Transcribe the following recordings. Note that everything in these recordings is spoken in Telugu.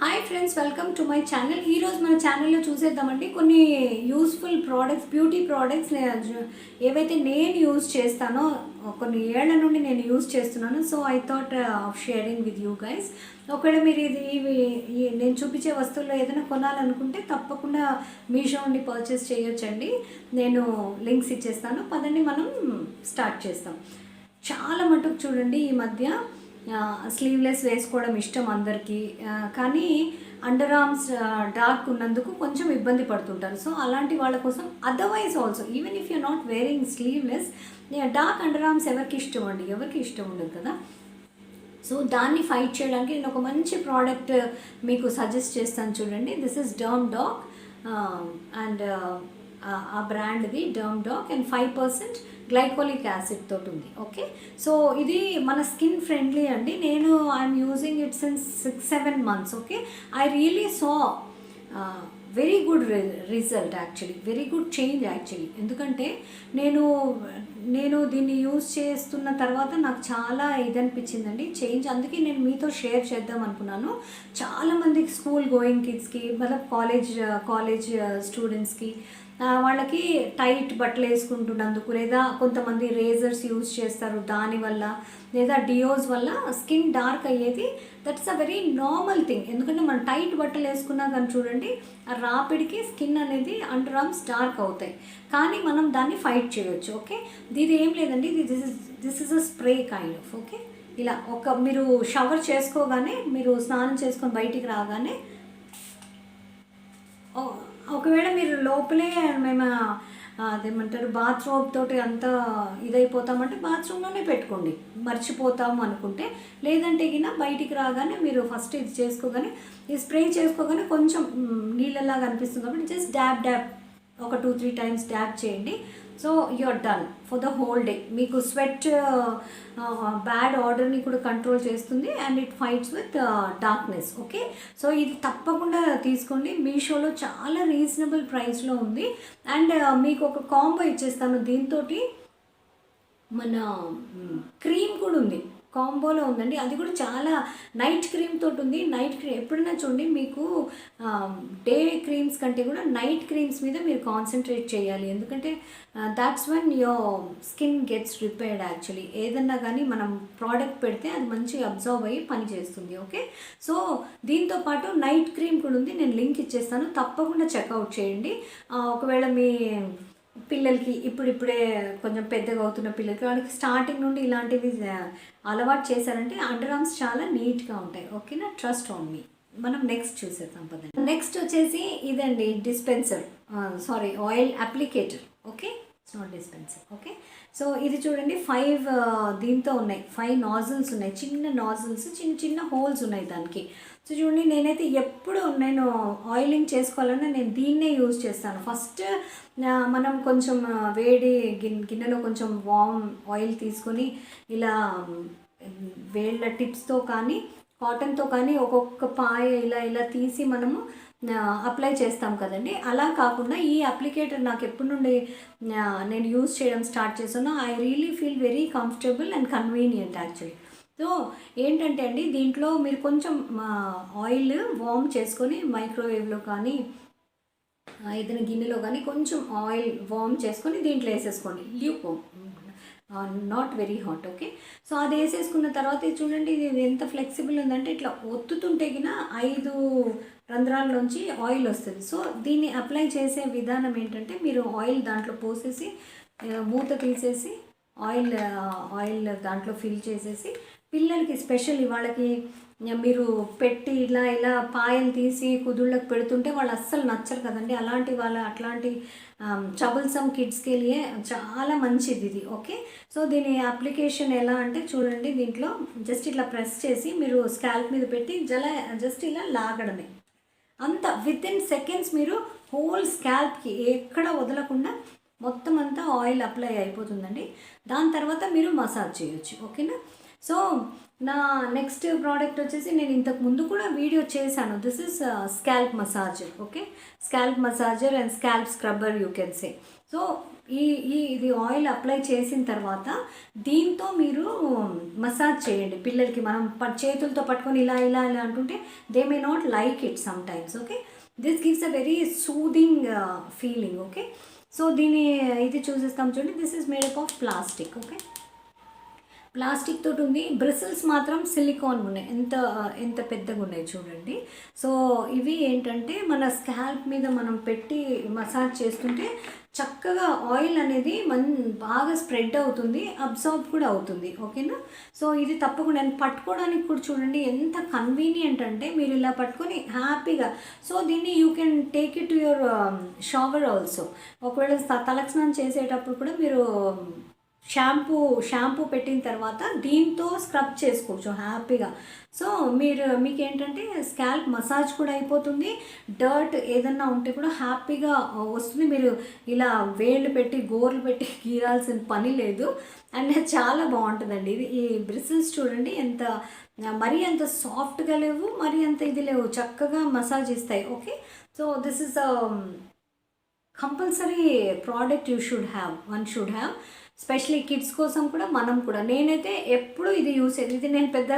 Hi friends, welcome to my channel. ఈరోజు మన ఛానల్లో చూసేద్దామండి కొన్ని యూస్ఫుల్ ప్రోడక్ట్స్, బ్యూటీ ప్రోడక్ట్స్ ఏవైతే నేను యూజ్ చేస్తానో కొన్ని ఏళ్ల నుండి నేను యూజ్ చేస్తున్నాను. So I thought of sharing with you guys. ఒకవేళ మీరు నేను చూపించే వస్తువుల్లో ఏదైనా కొనాలనుకుంటే తప్పకుండా మీషో నుండి పర్చేస్ చేయొచ్చండి. నేను లింక్స్ ఇచ్చేస్తాను. పదండి మనం స్టార్ట్ చేస్తాం. చాలా మటుకు చూడండి, ఈ మధ్య స్లీవ్లెస్ వేసుకోవడం ఇష్టం అందరికీ, కానీ అండర్ ఆర్మ్స్ డార్క్ ఉన్నందుకు కొంచెం ఇబ్బంది పడుతుంటారు. సో అలాంటి వాళ్ళ కోసం otherwise also even if you not wearing sleeveless, dark under arms ఎవరికి ఇష్టం అండి? ఎవరికి ఇష్టం ఉండదు కదా. సో దాన్ని ఫైట్ చేయడానికి నేను ఒక మంచి ప్రోడక్ట్ మీకు సజెస్ట్ చేస్తాను. చూడండి, దిస్ ఇస్ డర్మ్ డాక్ అండ్ ఆ బ్రాండ్ది డర్మ్ డాక్ అండ్ 5% గ్లైకోలిక్ యాసిడ్ తోటి ఉంది. ఓకే, సో ఇది మన స్కిన్ ఫ్రెండ్లీ అండి. నేను I'm using it since 6-7 months. Okay, I really saw very good result, actually very good change actually. ఎందుకంటే నేను దీన్ని యూజ్ చేస్తున్న తర్వాత నాకు చాలా ఇది అనిపించిందండి చేంజ్. అందుకే నేను మీతో షేర్ చేద్దాం అనుకున్నాను. చాలామందికి స్కూల్ గోయింగ్ కిడ్స్కి, మళ్ళీ కాలేజ్ స్టూడెంట్స్కి, వాళ్ళకి టైట్ బట్టలు వేసుకుంటున్నందుకు, లేదా కొంతమంది రేజర్స్ యూజ్ చేస్తారు దానివల్ల, లేదా డియోస్ వల్ల స్కిన్ డార్క్ అయ్యేది. That's a very normal thing. ఎందుకంటే మనం టైట్ బట్టలు వేసుకున్నా కానీ చూడండి, ఆ రాపిడికి స్కిన్ అనేది అండర్ ఆర్మ్స్ డార్క్ అవుతాయి. కానీ మనం దాన్ని ఫైట్ చేయొచ్చు. ఓకే, ఇది ఏం లేదండి, this is a spray kind of. Okay, ఇలా మీరు షవర్ చేసుకోగానే, మీరు స్నానం చేసుకొని బయటికి రాగానే, ఒకవేళ మీరు లోపలే మేము అదేమంటారు బాత్రూమ్ తోటి అంతా ఇదైపోతామంటే బాత్రూంలోనే పెట్టుకోండి, మర్చిపోతాము అనుకుంటే. లేదంటే గిన బయటికి రాగానే మీరు ఫస్ట్ ఇది చేసుకోగానే, ఈ స్ప్రే చేసుకోగానే కొంచెం నీళ్ళలాగా అనిపిస్తుంది కాబట్టి జస్ట్ డ్యాబ్ ఒక 2-3 times డ్యాబ్ చేయండి. So you are done for the whole day. మీకు స్వెట్ బ్యాడ్ ఆర్డర్ని కూడా కంట్రోల్ చేస్తుంది and it fights with darkness. Okay, so ఇది తప్పకుండా తీసుకోండి. మీషోలో చాలా రీజనబుల్ ప్రైస్లో ఉంది. అండ్ మీకు ఒక కాంబో ఇచ్చేస్తాను. దీంతో మన క్రీమ్ కూడా ఉంది, కాంబోలో ఉందండి. అది కూడా చాలా నైట్ క్రీమ్ తోటి ఉంది. నైట్ క్రీమ్ ఎప్పుడైనా చూడండి, మీకు డే క్రీమ్స్ కంటే కూడా నైట్ క్రీమ్స్ మీద మీరు కాన్సన్ట్రేట్ చేయాలి. ఎందుకంటే that's one your skin gets repaired actually. ఏదన్నా కానీ మనం ప్రోడక్ట్ పెడితే అది మంచిగా అబ్జర్వ్ అయ్యి పని చేస్తుంది. ఓకే, సో దీంతో పాటు నైట్ క్రీమ్ కూడా ఉంది. నేను లింక్ ఇచ్చేస్తాను, తప్పకుండా చెక్అవుట్ చేయండి. ఒకవేళ మీ పిల్లలకి ఇప్పుడిప్పుడే కొంచెం పెద్దగా అవుతున్న పిల్లలకి, వాళ్ళకి స్టార్టింగ్ నుండి ఇలాంటివి అలవాటు చేశారంటే అండర్ ఆర్మ్స్ చాలా నీట్గా ఉంటాయి. ఓకేనా, ట్రస్ట్ ఆన్ మీ. మనం నెక్స్ట్ చూసేద్దాం పదండి. నెక్స్ట్ వచ్చేసి ఇదండి dispenser, oil applicator. Okay, it's not dispenser. Okay, so ఇది చూడండి, 5 దీంతో ఉన్నాయి. 5 నాజిల్స్ ఉన్నాయి, చిన్న నాజిల్స్, చిన్న హోల్స్ ఉన్నాయి దానికి. సో చూడండి, నేనైతే ఎప్పుడు నేను ఆయిలింగ్ చేసుకోవాలన్నా నేను దీన్నే యూజ్ చేస్తాను. ఫస్ట్ మనం కొంచెం వేడి గిన్నెలో కొంచెం వామ్ ఆయిల్ తీసుకొని ఇలా వేళ్ళ టిప్స్తో కానీ కాటన్తో కానీ ఒక్కొక్క పాయ ఇలా తీసి మనము అప్లై చేస్తాం కదండి. అలా కాకుండా ఈ అప్లికేటర్ నాకు ఎప్పటి నుండి నేను యూజ్ చేయడం స్టార్ట్ చేశానో I really feel very comfortable and convenient actually. So ఏంటంటే అండి, దీంట్లో మీరు కొంచెం ఆయిల్ వార్మ్ చేసుకొని మైక్రోవేవ్లో కానీ ఏదైనా గిన్నెలో కానీ కొంచెం ఆయిల్ వార్మ్ చేసుకొని దీంట్లో వేసేసుకోండి. Not very hot. Okay, so అది వేసేసుకున్న తర్వాత చూడండి, ఇది ఎంత ఫ్లెక్సిబుల్ ఉందంటే ఇట్లా ఒత్తుతుంటే గిన 5 రంధ్రాల్లోంచి ఆయిల్ వస్తుంది. సో దీన్ని అప్లై చేసే విధానం ఏంటంటే, మీరు ఆయిల్ దాంట్లో పోసేసి మూత తీసేసి ఆయిల్ దాంట్లో ఫిల్ చేసేసి, పిల్లలకి స్పెషల్లీ వాళ్ళకి మీరు పెట్టి ఇలా పాయలు తీసి కుదుళ్ళకి పెడుతుంటే వాళ్ళు అస్సలు నచ్చరు కదండి. అట్లాంటి ట్రబుల్సమ్ కిడ్స్కి వెళ్ళి చాలా మంచిది ఇది. ఓకే, సో దీని అప్లికేషన్ ఎలా అంటే చూడండి, దీంట్లో జస్ట్ ఇట్లా ప్రెస్ చేసి మీరు స్కాల్ప్ మీద పెట్టి జస్ట్ ఇలా లాగడమే. అంతా వితిన్ సెకండ్స్ మీరు హోల్ స్కాల్ప్కి ఎక్కడ వదలకుండా మొత్తం అంతా ఆయిల్ అప్లై అయిపోతుందండి. దాని తర్వాత మీరు మసాజ్ చేయొచ్చు. ఓకేనా, సో నా నెక్స్ట్ ప్రోడక్ట్ వచ్చేసి నేను ఇంతకు ముందు కూడా వీడియో చేశాను. This is scalp massager. Okay, scalp massager and scalp scrubber you can say. So ఈ ఈ ఇది ఆయిల్ అప్లై చేసిన తర్వాత దీంతో మీరు మసాజ్ చేయండి పిల్లలకి. మనం చేతులతో పట్టుకొని ఇలా ఇలా ఇలా అంటుంటే they may not like it some times. Okay, this gives a very soothing feeling. Okay, so దీని ఇది చూసేస్తాం చూడండి. This is made up of plastic. Okay, plastic తోటి ఉంది. బ్రిసిల్స్ మాత్రం సిలికాన్ ఉన్నాయి. ఎంత పెద్దగా ఉన్నాయి చూడండి. సో ఇవి ఏంటంటే మన స్కాల్ప్ మీద మనం పెట్టి మసాజ్ చేస్తుంటే చక్కగా ఆయిల్ అనేది బాగా స్ప్రెడ్ అవుతుంది, అబ్జార్బ్ కూడా అవుతుంది. ఓకేనా, సో ఇది తప్పకుండా నేను పట్టుకోవడానికి కూడా చూడండి ఎంత కన్వీనియంట్ అంటే మీరు ఇలా పట్టుకొని హ్యాపీగా. సో దీన్ని you can take it to your shower also. ఒకవేళ తలకి స్నానం చేసేటప్పుడు కూడా మీరు షాంపూ పెట్టిన తర్వాత దీంతో స్క్రబ్ చేసుకోవచ్చు హ్యాపీగా. సో మీకు ఏంటంటే స్కాల్ప్ మసాజ్ కూడా అయిపోతుంది, డర్ట్ ఏదన్నా ఉంటే కూడా హ్యాపీగా వస్తుంది. మీరు ఇలా వేళ్ళు పెట్టి గోర్లు పెట్టి గీరాల్సిన పని లేదు. అండ్ చాలా బాగుంటుందండి ఇది. ఈ బ్రిసిల్స్ చూడండి ఎంత మరీ అంత సాఫ్ట్గా లేవు, మరీ అంత ఇది లేవు, చక్కగా మసాజ్ ఇస్తాయి. Okay, so this is compulsory product one should have. Especially kids కోసం కూడా మనం కూడా. నేనైతే ఎప్పుడు ఇది యూస్ చేయాలి. ఇది నేను పెద్ద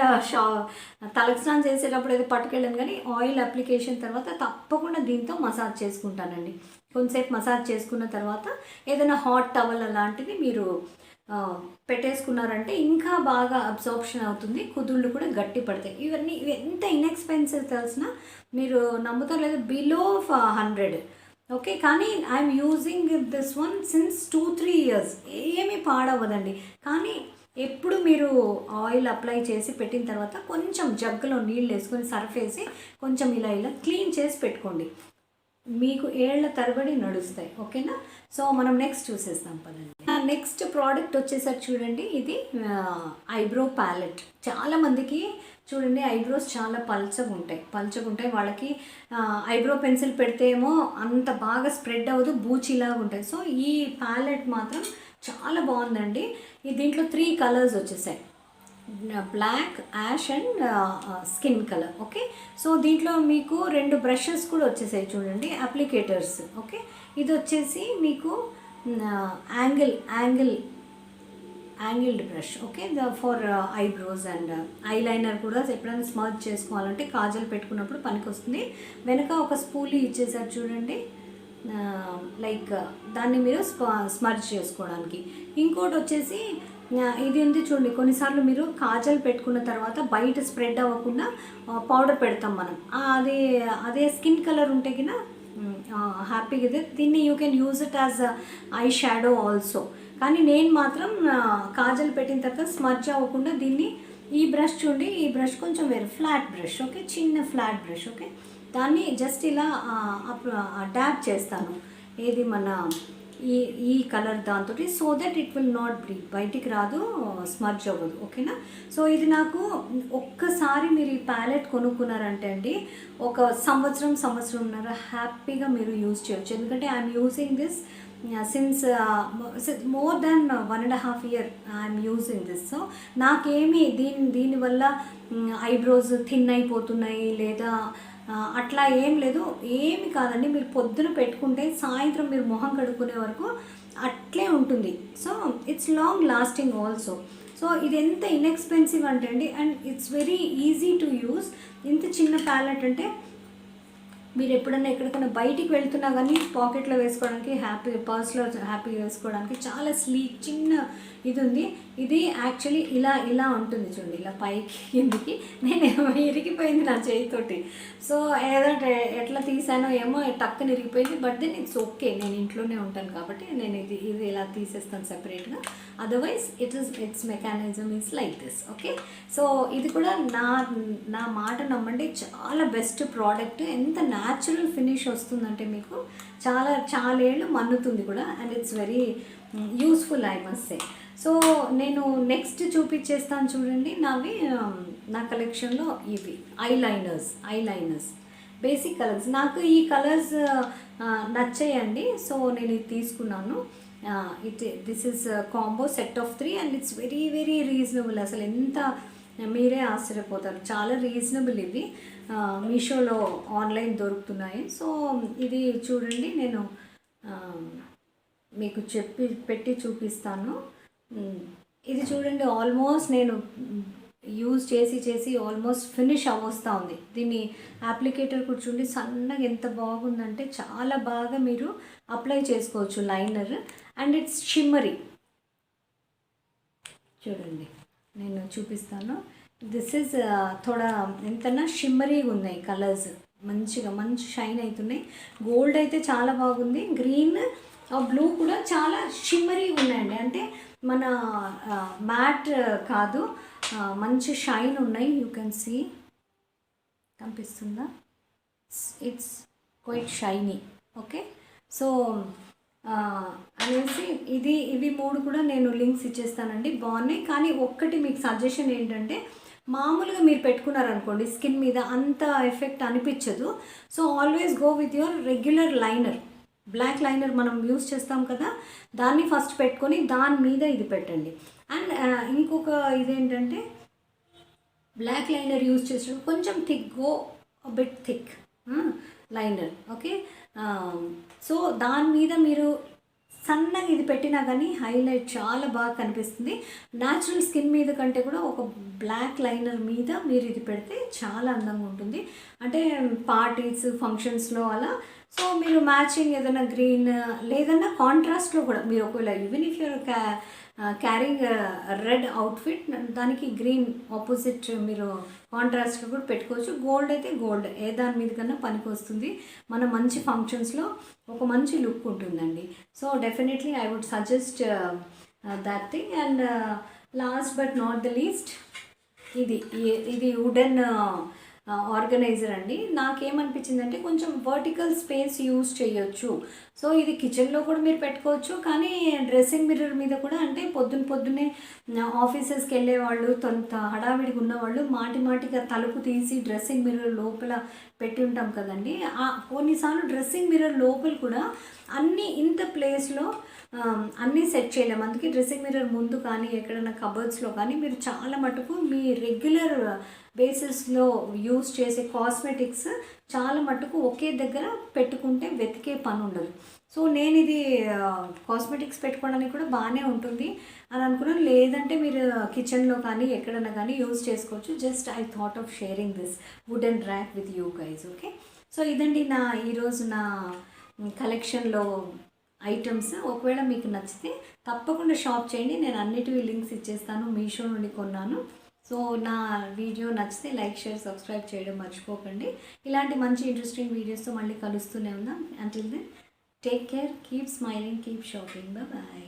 తలకి స్నానం చేసేటప్పుడు అయితే పట్టుకెళ్ళాను, కానీ ఆయిల్ అప్లికేషన్ తర్వాత తప్పకుండా దీంతో మసాజ్ చేసుకుంటానండి. కొంతసేపు మసాజ్ చేసుకున్న తర్వాత ఏదైనా హాట్ టవల్ అలాంటిది మీరు పెట్టేసుకున్నారంటే ఇంకా బాగా అబ్జార్ప్షన్ అవుతుంది, కుదుళ్ళు కూడా గట్టి పడతాయి. ఇవన్నీ ఎంత ఇన్ఎక్స్పెన్సివ్ తెలిసినా మీరు నమ్ముతారు లేదు, బిలో 100. ఓకే, కానీ I'm using this one since 2-3 years. ఏమీ పాడవదండి. కానీ ఎప్పుడు మీరు ఆయిల్ అప్లై చేసి పెట్టిన తర్వాత కొంచెం జగ్గులో నీళ్ళు వేసుకొని సర్ఫ్ వేసి కొంచెం ఇలా ఇలా క్లీన్ చేసి పెట్టుకోండి, మీకు ఏళ్ల తరబడి నడుస్తాయి. ఓకేనా, సో మనం నెక్స్ట్ చూసేస్తాం పదండి. నెక్స్ట్ ప్రోడక్ట్ వచ్చేసరికి చూడండి, ఇది ఐబ్రో ప్యాలెట్. చాలామందికి చూడండి ఐబ్రోస్ చాలా పల్చగా ఉంటాయి. వాళ్ళకి ఐబ్రో పెన్సిల్ పెడితే ఏమో అంత బాగా స్ప్రెడ్ అవ్వదు, బూచిలాగా ఉంటాయి. సో ఈ ప్యాలెట్ మాత్రం చాలా బాగుందండి. దీంట్లో 3 కలర్స్ వచ్చేసాయి, black, ash and skin colour. Okay, so దీంట్లో మీకు 2 బ్రషెస్ కూడా వచ్చేసాయి చూడండి, అప్లికేటర్స్. ఓకే, ఇది వచ్చేసి మీకు angled brush. Okay, for eyebrows and eyeliner కూడా ఎప్పుడైనా స్మర్జ్ చేసుకోవాలంటే కాజల్ పెట్టుకున్నప్పుడు పనికి వస్తుంది. వెనక ఒక స్పూలీ ఇచ్చేసారు చూడండి, లైక్ దాన్ని మీరు స్మర్జ్ చేసుకోవడానికి. ఇంకోటి వచ్చేసి ఇది ఉంది చూడండి, కొన్నిసార్లు మీరు కాజల్ పెట్టుకున్న తర్వాత బయట స్ప్రెడ్ అవ్వకుండా పౌడర్ పెడతాం మనం, అదే స్కిన్ కలర్ ఉంటే కినా హ్యాపీగా ఇది. దీన్ని you can use it as eye shadow also. కానీ నేను మాత్రం కాజల్ పెట్టిన తర్వాత స్మర్జ్ అవ్వకుండా దీన్ని, ఈ బ్రష్ చూడండి, ఈ బ్రష్ కొంచెం వేరే ఫ్లాట్ బ్రష్. ఓకే, చిన్న ఫ్లాట్ బ్రష్. ఓకే, దాన్ని జస్ట్ ఇలా డాబ్ చేస్తాను ఏది మన ఈ కలర్ దాంతో, so that it will not breathe, బయటికి రాదు, స్మర్జ్ అవ్వదు. ఓకేనా, సో ఇది నాకు ఒక్కసారి మీరు ఈ ప్యాలెట్ కొనుక్కున్నారంటే అండి ఒక సంవత్సరంన్నర హ్యాపీగా మీరు యూజ్ చేయొచ్చు. ఎందుకంటే I'm using this since more than 1.5 years I'm using this. So నాకేమి దీనివల్ల ఐబ్రోస్ థిన్ అయిపోతున్నాయి లేదా అట్లా ఏం లేదు, ఏమి కాదండి. మీరు పొద్దున పెట్టుకుంటే సాయంత్రం మీరు మొహం కడుక్కునే వరకు అట్లే ఉంటుంది. So it's long lasting also. So ఇది ఎంత ఇన్ఎక్స్పెన్సివ్ అంటే అండి, and it's very easy to use. ఇంత చిన్న ప్యాలెట్ అంటే మీరు ఎప్పుడైనా ఎక్కడికైనా బయటికి వెళ్తున్నా కానీ పాకెట్లో వేసుకోవడానికి, పర్స్లో హ్యాపీగా వేసుకోవడానికి చాలా స్లీక్ చిన్న ఇది ఉంది. ఇది యాక్చువల్లీ ఇలా ఉంటుంది చూడండి, ఇలా పైకి కిందికి. నేను ఇరిగిపోయింది నా చేయితోటి. సో ఏదంటే ఎట్లా తీసానో ఏమో టక్కన ఇరిగిపోయింది. బట్ దెన్ ఇట్స్ ఓకే, నేను ఇంట్లోనే ఉంటాను కాబట్టి నేను ఇది ఇలా తీసేస్తాను సెపరేట్గా. Otherwise it's mechanism is like this. Okay, so ఇది కూడా నా మాట నమ్మండి, చాలా బెస్ట్ ప్రోడక్ట్. ఎంత న్యాచురల్ ఫినిష్ వస్తుందంటే మీకు చాలా ఏళ్ళు మన్నుతుంది కూడా. And it's very useful I must say. So నేను నెక్స్ట్ చూపించేస్తాను చూడండి, నా కలెక్షన్లో ఇవి ఐలైనర్స్ బేసిక్ కలర్స్. నాకు ఈ కలర్స్ నచ్చాయండి, సో నేను ఇది తీసుకున్నాను. This is combo set of 3 and it's very very reasonable. అసలు ఎంత మీరే ఆశ్చర్యపోతారు, చాలా రీజనబుల్. ఇవి మీషోలో ఆన్లైన్ దొరుకుతున్నాయి. సో ఇది చూడండి, నేను మీకు పెట్టి చూపిస్తాను. ఇది చూడండి, ఆల్మోస్ట్ నేను యూజ్ చేసి ఆల్మోస్ట్ ఫినిష్ అవ్వొస్తూ ఉంది. దీన్ని అప్లికేటర్ కూడా చూడండి సన్నగా ఎంత బాగుందంటే చాలా బాగా మీరు అప్లై చేసుకోవచ్చు లైనర్. And it's shimmery. చూడండి నేను చూపిస్తాను. దిస్ ఈజ్ థోడా ఎంతనా షిమ్మరీగా ఉన్నాయి కలర్స్, మంచి షైన్ అవుతున్నాయి. గోల్డ్ అయితే చాలా బాగుంది, గ్రీన్ బ్లూ కూడా చాలా షిమ్మరీగా ఉన్నాయండి. అంటే మన మ్యాట్ కాదు, మంచి షైన్ ఉన్నాయి. యూ కెన్ సీ, కనిపిస్తుందా? It's quite shiny. Okay, so అనేసి ఇవి 3 కూడా నేను లింక్స్ ఇచ్చేస్తానండి, బాగున్నాయి. కానీ ఒక్కటి మీకు సజెషన్ ఏంటంటే, మామూలుగా మీరు పెట్టుకున్నారనుకోండి స్కిన్ మీద అంత ఎఫెక్ట్ అనిపించదు. So always go with your regular liner. Black liner మనం యూస్ చేస్తాం కదా, దాన్ని ఫస్ట్ పెట్టుకొని దాని మీద ఇది పెట్టండి. అండ్ ఇంకొక ఇదేంటంటే, బ్లాక్ లైనర్ యూస్ చేసినప్పుడు కొంచెం go bit thick liner. Okay, so దాని మీద మీరు సన్నగా ఇది పెట్టినా కానీ హైలైట్ చాలా బాగా కనిపిస్తుంది. న్యాచురల్ స్కిన్ మీద కంటే కూడా ఒక బ్లాక్ లైనర్ మీద మీరు ఇది పెడితే చాలా అందంగా ఉంటుంది. అంటే పార్టీస్, ఫంక్షన్స్లో అలా. సో మీరు మ్యాచింగ్ ఏదైనా గ్రీన్ లేదన్నా కాంట్రాస్ట్లో కూడా మీరు ఒకవేళ even if you're carrying red outfit, దానికి గ్రీన్ ఆపోజిట్ మీరు కాంట్రాస్ట్లో కూడా పెట్టుకోవచ్చు. గోల్డ్ అయితే గోల్డ్ ఏ దాని మీద కన్నా పనికి వస్తుంది. మన మంచి ఫంక్షన్స్లో ఒక మంచి లుక్ ఉంటుందండి. So definitely I would suggest that thing. And last but not the least, ఇది వుడెన్ ఆర్గనైజర్ అండి. నాకేమనిపించిందంటే కొంచెం వర్టికల్ స్పేస్ యూజ్ చేయొచ్చు. సో ఇది కిచెన్లో కూడా మీరు పెట్టుకోవచ్చు, కానీ డ్రెస్సింగ్ మిర్రర్ మీద కూడా, అంటే పొద్దున్నే ఆఫీసెస్కి వెళ్ళేవాళ్ళు, కొంత హడావిడిగా ఉన్నవాళ్ళు మాటిగా తలుపు తీసి డ్రెస్సింగ్ మిర్రర్ లోపల పెట్టి ఉంటాం కదండి. కొన్నిసార్లు డ్రెస్సింగ్ మిర్రర్ లోపల కూడా అన్నీ ఇంత ప్లేస్లో అన్నీ సెట్ చేయలేము. అందుకే డ్రెస్సింగ్ మిర్రర్ ముందు కానీ ఎక్కడైనా కబర్డ్స్లో కానీ మీరు చాలా మటుకు మీ రెగ్యులర్ బేసిస్లో యూస్ చేసే కాస్మెటిక్స్ చాలా మటుకు ఒకే దగ్గర పెట్టుకుంటే వెతికే పని ఉండదు. సో నేను ఇది కాస్మెటిక్స్ పెట్టుకోవడానికి కూడా బాగానే ఉంటుంది అని అనుకున్నాను. లేదంటే మీరు కిచెన్లో కానీ ఎక్కడైనా కానీ యూజ్ చేసుకోవచ్చు. Just I thought of sharing this wooden rack with you guys. Okay, so ఇదండి ఈరోజు నా కలెక్షన్లో ఐటమ్స్. ఒకవేళ మీకు నచ్చితే తప్పకుండా షాప్ చేయండి. నేను అన్నిటివి లింక్స్ ఇచ్చేస్తాను. మీషో నుండి కొన్నాను. సో నా వీడియో నచ్చితే లైక్, షేర్, సబ్స్క్రైబ్ చేయడం మర్చిపోకండి. ఇలాంటి మంచి ఇంట్రెస్టింగ్ వీడియోస్తో మళ్ళీ కలుస్తూనే ఉందాం. Until then take care, keep smiling, keep shopping. Bye.